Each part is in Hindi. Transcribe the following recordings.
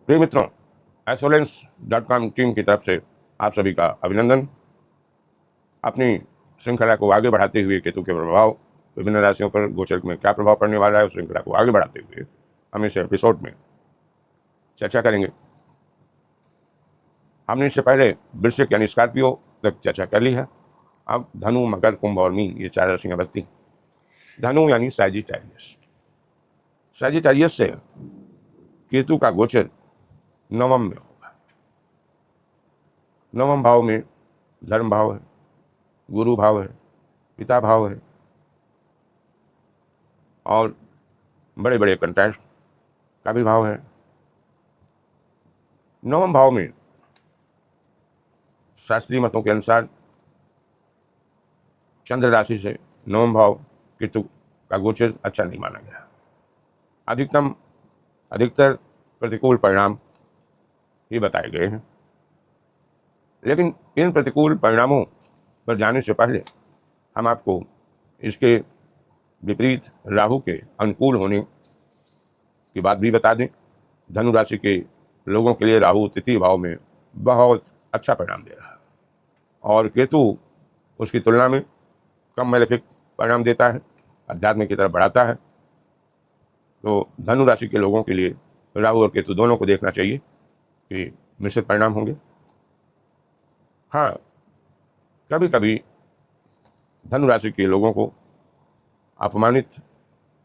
प्रिय मित्रों, एस्ट्रोलेंस.com टीम की तरफ से आप सभी का अभिनंदन। अपनी श्रृंखला को आगे बढ़ाते हुए केतु के प्रभाव विभिन्न राशियों पर गोचर में क्या प्रभाव पड़ने वाला है, उस श्रृंखला को आगे बढ़ाते हुए हम इस एपिसोड में चर्चा करेंगे। हमने इससे पहले वृश्चिक यानी स्कॉर्पियो तक चर्चा कर ली है। अब धनु, मकर, कुंभ और मीन ये 4 राशियां बचती हैं। धनु यानी सैजिटेरियस। सैजिटेरियस से केतु का गोचर नवम में होगा। नवम भाव में धर्म भाव है, गुरु भाव है, पिता भाव है और बड़े बड़े कंटेस्ट का भी भाव है। नवम भाव में शास्त्रीय मतों के अनुसार चंद्र राशि से नवम भाव केतु का गोचर अच्छा नहीं माना गया। अधिकतर प्रतिकूल परिणाम ही बताए गए हैं, लेकिन इन प्रतिकूल परिणामों पर जाने से पहले हम आपको इसके विपरीत राहु के अनुकूल होने की बात भी बता दें। धनु राशि के लोगों के लिए राहु तृतीय भाव में बहुत अच्छा परिणाम दे रहा है और केतु उसकी तुलना में कम मैलेफिक परिणाम देता है, अध्यात्म की तरफ बढ़ाता है। तो धनु राशि के लोगों के लिए राहु और केतु दोनों को देखना चाहिए कि मिश्रित परिणाम होंगे। हाँ, कभी कभी धनु राशि के लोगों को अपमानित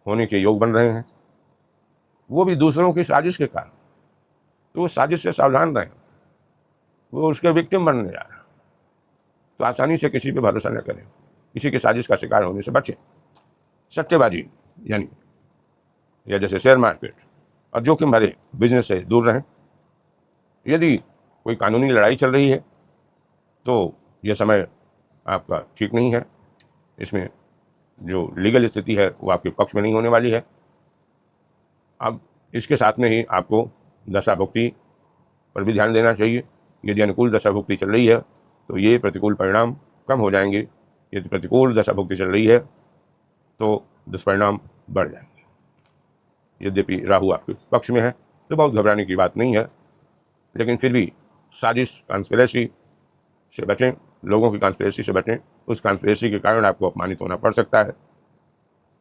होने के योग बन रहे हैं, वो भी दूसरों की साजिश के कारण। तो वो साजिश से सावधान रहें, वो उसके विक्टिम बनने जा रहे हैं। तो आसानी से किसी पे भरोसा न करें, किसी की साजिश का शिकार होने से बचें। सट्टेबाजी यानी या जैसे शेयर मार्केट और जोखिम भरे बिजनेस से दूर रहें। यदि कोई कानूनी लड़ाई चल रही है तो यह समय आपका ठीक नहीं है। इसमें जो लीगल स्थिति है वो आपके पक्ष में नहीं होने वाली है। अब इसके साथ में ही आपको दशा भुक्ति पर भी ध्यान देना चाहिए। यदि अनुकूल दशा भुक्ति चल रही है तो ये प्रतिकूल परिणाम कम हो जाएंगे। यदि प्रतिकूल दशा भुक्ति चल रही है तो दुष्परिणाम बढ़ जाएंगे। यद्यपि राहु आपके पक्ष में है तो बहुत घबराने की बात नहीं है, लेकिन फिर भी साजिश, कॉन्स्पिरेसी से बचें, लोगों की कॉन्स्पिरेसी से बचें। उस कॉन्स्पिरेसी के कारण आपको अपमानित होना पड़ सकता है,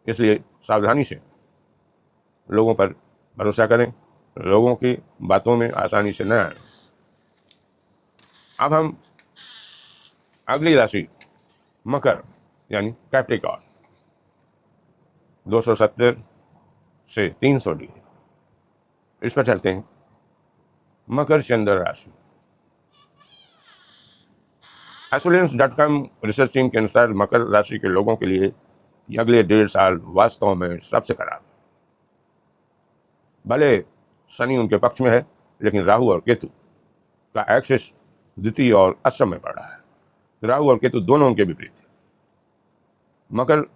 इसलिए सावधानी से लोगों पर भरोसा करें, लोगों की बातों में आसानी से न आए। अब हम अगली राशि मकर यानी कैप्रिकॉर्न 270 से 300 डिग्री इस पर चलते हैं। मकर चंद्र राशि। एस्ट्रोलेंस.com रिसर्च टीम के अनुसार मकर राशि के लोगों के लिए अगले 1.5 साल वास्तव में सबसे खराब। भले शनि उनके पक्ष में है, लेकिन राहु और केतु का एक्सिस द्वितीय और अष्टम में पड़ रहा है। राहु और केतु दोनों उनके विपरीत है। मकर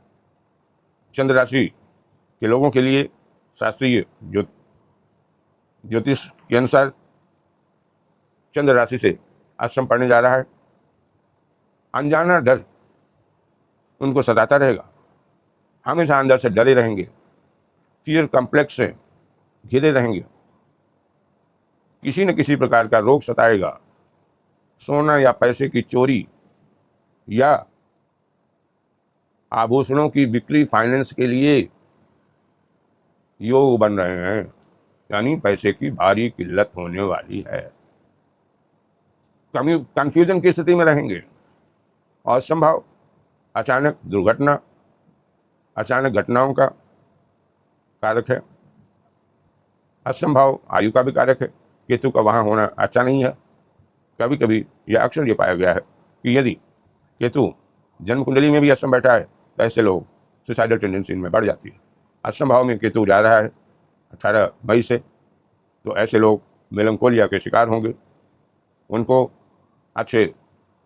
चंद्र राशि के लोगों के लिए शास्त्रीय ज्योतिष के अनुसार चंद्र राशि से अष्टम पड़ने जा रहा है। अनजाना डर उनको सताता रहेगा, हमेशा अंदर से डरे रहेंगे, फियर कॉम्प्लेक्स से घिरे रहेंगे। किसी न किसी प्रकार का रोग सताएगा। सोना या पैसे की चोरी या आभूषणों की बिक्री, फाइनेंस के लिए योग बन रहे हैं, यानी पैसे की भारी किल्लत होने वाली है। कंफ्यूजन की स्थिति में रहेंगे और संभव अचानक दुर्घटना, अचानक घटनाओं का कारक है। असंभव आयु का भी कारक है। केतु का वहाँ होना अच्छा नहीं है। कभी कभी यह अक्सर ये पाया गया है कि यदि केतु जन्म कुंडली में भी अष्टम बैठा है तो ऐसे लोग सुसाइडल टेंडेंसी इनमें बढ़ जाती है। अष्टम भाव में केतु जा रहा है 18 मई से, तो ऐसे लोग मेलंकोलिया के शिकार होंगे। उनको अच्छे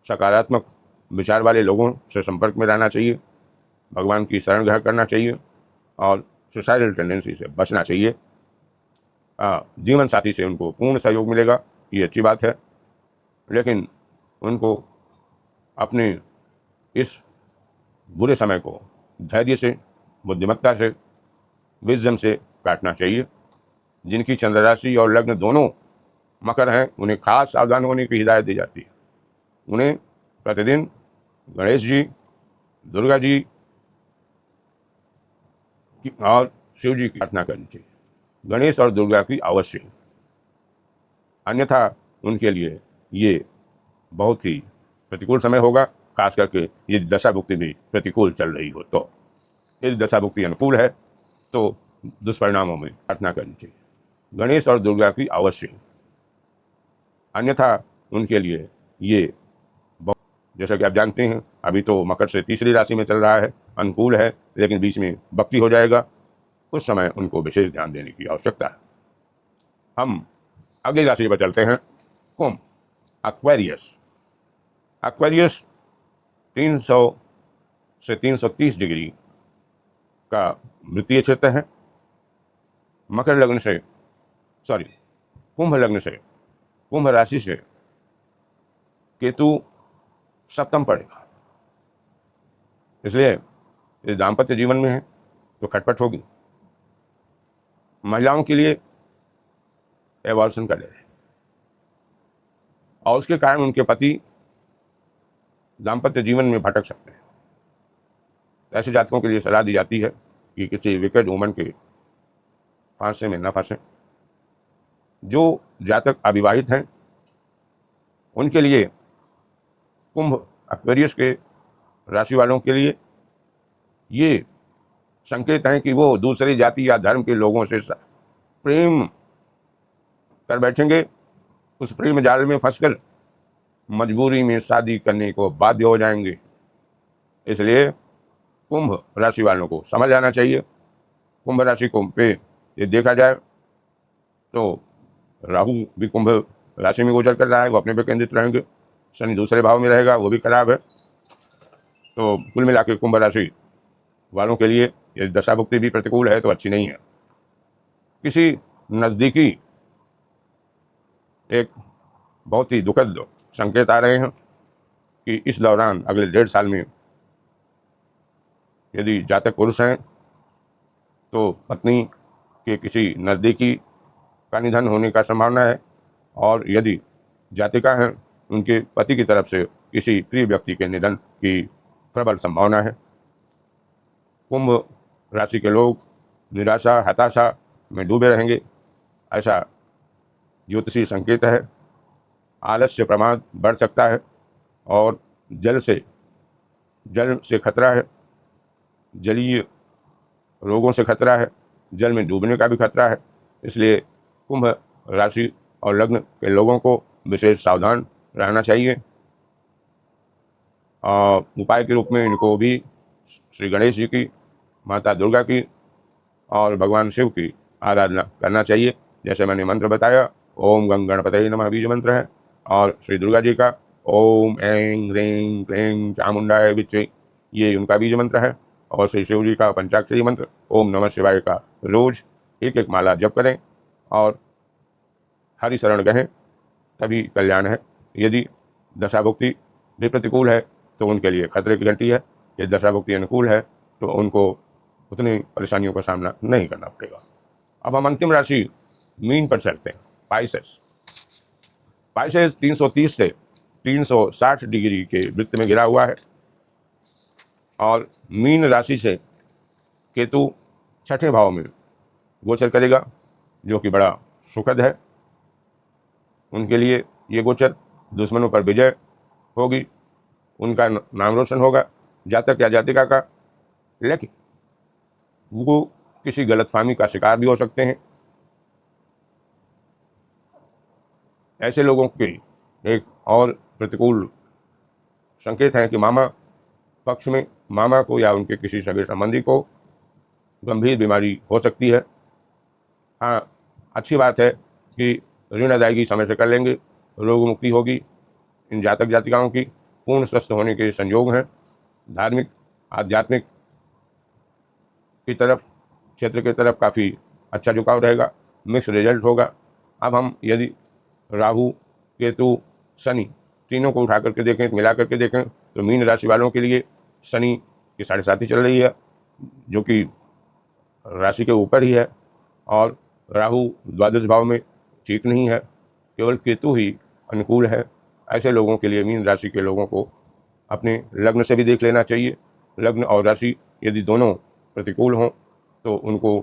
सकारात्मक विचार वाले लोगों से संपर्क में रहना चाहिए, भगवान की शरण ग्रहण करना चाहिए और सुसाइडल टेंडेंसी से बचना चाहिए। जीवन साथी से उनको पूर्ण सहयोग मिलेगा, ये अच्छी बात है, लेकिन उनको अपने इस बुरे समय को धैर्य से, बुद्धिमत्ता से, विजडम से काटना चाहिए। जिनकी चंद्र राशि और लग्न दोनों मकर हैं उन्हें खास सावधान होने की हिदायत दी जाती है। उन्हें प्रतिदिन गणेश जी, दुर्गा जी और शिव जी की प्रार्थना करनी चाहिए। गणेश और दुर्गा की अवश्य, अन्यथा उनके लिए ये बहुत ही प्रतिकूल समय होगा, खास करके यदि दशा भुक्ति भी प्रतिकूल चल रही हो तो। यदि दशा भुक्ति अनुकूल है तो दुष्परिणामों में प्रार्थना करनी चाहिए। गणेश और दुर्गा की अवश्य, अन्यथा उनके लिए ये बहुत, जैसा कि आप जानते हैं अभी तो मकर से तीसरी राशि में चल रहा है, अनुकूल है, लेकिन बीच में भक्ति हो जाएगा, उस समय उनको विशेष ध्यान देने की आवश्यकता है। हम अगली राशि पर चलते हैं, कुंभ, एक्वेरियस। एक्वेरियस 300 से 330 डिग्री का वृत्तीय क्षेत्र है। मकर लग्न से कुंभ लग्न से, कुंभ राशि से केतु सप्तम पड़ेगा, इसलिए यदि दाम्पत्य जीवन में है तो खटपट होगी। महिलाओं के लिए एवॉल्यूशन कर ले और उसके कारण उनके पति दाम्पत्य जीवन में भटक सकते हैं। ऐसे जातकों के लिए सलाह दी जाती है कि किसी विकेड वुमन के फांसे में न फंसे। जो जातक अविवाहित हैं उनके लिए कुंभ एक्वेरियस के राशि वालों के लिए ये संकेत हैं कि वो दूसरी जाति या धर्म के लोगों से प्रेम कर बैठेंगे, उस प्रेम जाल में फंसकर मजबूरी में शादी करने को बाध्य हो जाएंगे। इसलिए कुंभ राशि वालों को समझ आना चाहिए। कुंभ राशि को पे ये देखा जाए तो राहु भी कुंभ राशि में गोचर कर रहा है, वो अपने पे केंद्रित रहेंगे। शनि दूसरे भाव में रहेगा, वो भी खराब है। तो कुल मिला के कुंभ राशि वालों के लिए यदि दशा भुक्ति भी प्रतिकूल है तो अच्छी नहीं है। किसी नज़दीकी एक बहुत ही दुखद संकेत आ रहे हैं कि इस दौरान अगले 1.5 साल में यदि जातक पुरुष हैं तो पत्नी के किसी नज़दीकी का निधन होने का संभावना है, और यदि जातिका हैं उनके पति की तरफ से किसी प्रिय व्यक्ति के निधन की प्रबल संभावना है। कुंभ राशि के लोग निराशा, हताशा में डूबे रहेंगे, ऐसा ज्योतिषी संकेत है। आलस्य, प्रमाद बढ़ सकता है, और जल से खतरा है, जलीय रोगों से खतरा है, जल में डूबने का भी खतरा है। इसलिए कुंभ राशि और लग्न के लोगों को विशेष सावधान रहना चाहिए। उपाय के रूप में इनको भी श्री गणेश जी की, माता दुर्गा की और भगवान शिव की आराधना करना चाहिए। जैसे मैंने मंत्र बताया, ओम गंग गणपतये नमः बीज मंत्र है, और श्री दुर्गा जी का ओम ऐं ह्रीं क्लीं चामुंडाय विच्चे, ये उनका बीज मंत्र है। और श्री शिव जी का पंचाक्षरी मंत्र ओम नमः शिवाय का रोज एक माला जप करें और हरि शरण गहें, तभी कल्याण है। यदि दशा भुक्ति भी प्रतिकूल है तो उनके लिए खतरे की घंटी है। यदि दशा भुक्ति अनुकूल है तो उनको उतनी परेशानियों का सामना नहीं करना पड़ेगा। अब हम अंतिम राशि मीन पर चलते हैं, पाइसेस। 330 से 360 डिग्री के वृत्त में गिरा हुआ है, और मीन राशि से केतु 6ठे भाव में गोचर करेगा, जो कि बड़ा सुखद है। उनके लिए ये गोचर दुश्मनों पर विजय होगी, उनका नाम रोशन होगा, जातक या जातिका का। लेकिन वो किसी गलतफहमी का शिकार भी हो सकते हैं। ऐसे लोगों के एक और प्रतिकूल संकेत है कि मामा पक्ष में मामा को या उनके किसी सगे संबंधी को गंभीर बीमारी हो सकती है। हाँ, अच्छी बात है कि ऋण अदायगी समय से कर लेंगे, रोग मुक्ति होगी। इन जातक जातिकाओं की पूर्ण स्वस्थ होने के संयोग हैं। धार्मिक, आध्यात्मिक की तरफ, क्षेत्र की तरफ काफ़ी अच्छा झुकाव रहेगा, मिक्स रिजल्ट होगा। अब हम यदि राहु, केतु, शनि तीनों को उठा करके देखें, मिला करके देखें, तो मीन राशि वालों के लिए शनि की 7.5 चल रही है, जो कि राशि के ऊपर ही है, और राहु द्वादश भाव में ठीक नहीं है। केवल केतु ही अनुकूल है। ऐसे लोगों के लिए, मीन राशि के लोगों को अपने लग्न से भी देख लेना चाहिए। लग्न और राशि यदि दोनों प्रतिकूल हों तो उनको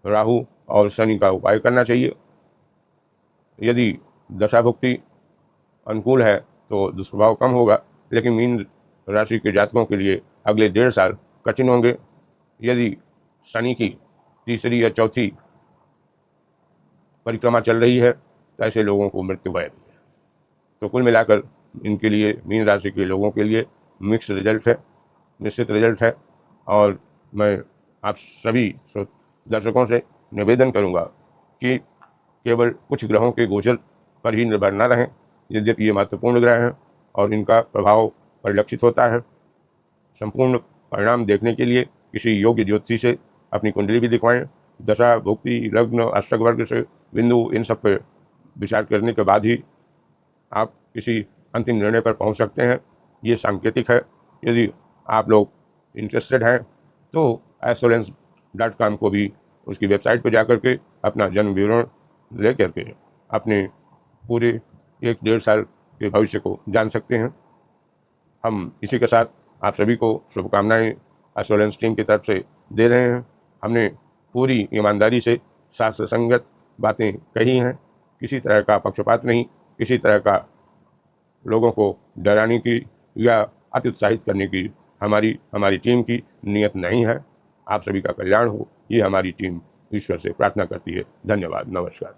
राहु और शनि का उपाय करना चाहिए। यदि दशाभुक्ति अनुकूल है तो दुष्प्रभाव कम होगा, लेकिन मीन राशि के जातकों के लिए अगले 1.5 साल कठिन होंगे। यदि शनि की तीसरी या चौथी परिक्रमा चल रही है तो ऐसे लोगों को मृत्यु भय भी है। तो कुल मिलाकर इनके लिए, मीन राशि के लोगों के लिए मिक्स रिजल्ट है, निश्चित रिजल्ट है। और मैं आप सभी दर्शकों से निवेदन करूंगा कि केवल कुछ ग्रहों के गोचर पर ही निर्भर न रहें। यद्यपि ये महत्वपूर्ण ग्रह हैं और इनका प्रभाव परिलक्षित होता है। संपूर्ण परिणाम देखने के लिए किसी योग्य ज्योतिषी से अपनी कुंडली भी दिखवाएं। दशा, भुक्ति, लग्न, अष्टक वर्ग से बिंदु, इन सब पर विचार करने के बाद ही आप किसी अंतिम निर्णय पर पहुंच सकते हैं। ये सांकेतिक है। यदि आप लोग इंटरेस्टेड हैं तो astrolens.com को भी उसकी वेबसाइट पर जाकर के अपना जन्म विवरण ले करके अपने पूरे 1-1.5 साल के भविष्य को जान सकते हैं। हम इसी के साथ आप सभी को शुभकामनाएं एस्ट्रोलेंस टीम की तरफ से दे रहे हैं। हमने पूरी ईमानदारी से शास्त्र संगत बातें कही हैं। किसी तरह का पक्षपात नहीं, किसी तरह का लोगों को डराने की या अति उत्साहित करने की हमारी टीम की नीयत नहीं है। आप सभी का कल्याण हो, ये हमारी टीम ईश्वर से प्रार्थना करती है। धन्यवाद, नमस्कार।